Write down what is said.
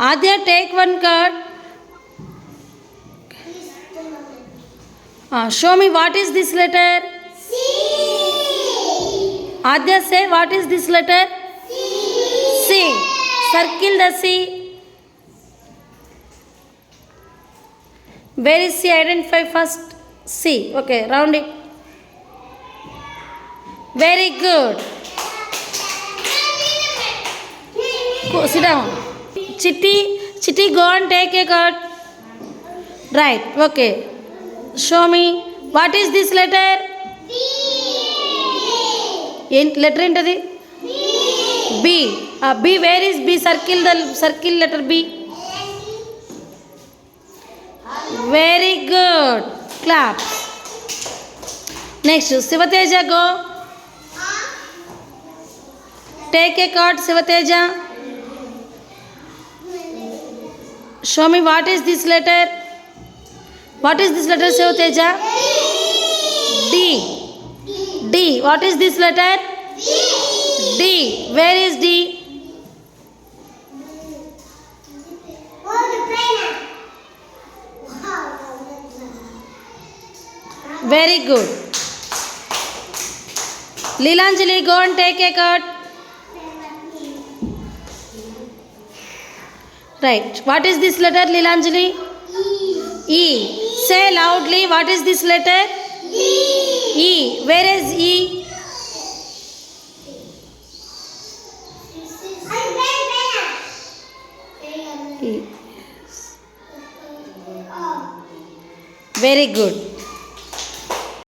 Adya, take one card. Show me what is this letter. C. Adya, say what is this letter. C. C. Circle the C. Where is C? Identify first. C. Okay, round it. Very good. Go, sit down. Chitti, go and take a card. Right, okay. Show me. What is this letter? B. Letter entadi? B. B. B, where is B? Circle letter B. Very good. Clap. Next, Sivateja, go. Take a card, Sivateja. Show me what is this letter. What is this letter, Sivateja? D. D. What is this letter? D. Where is D? Very good. Leelanjali, go and take a card. Right. What is this letter, Leelanjali? E. E. Say loudly, what is this letter? E. E. Where is E? E. Very good.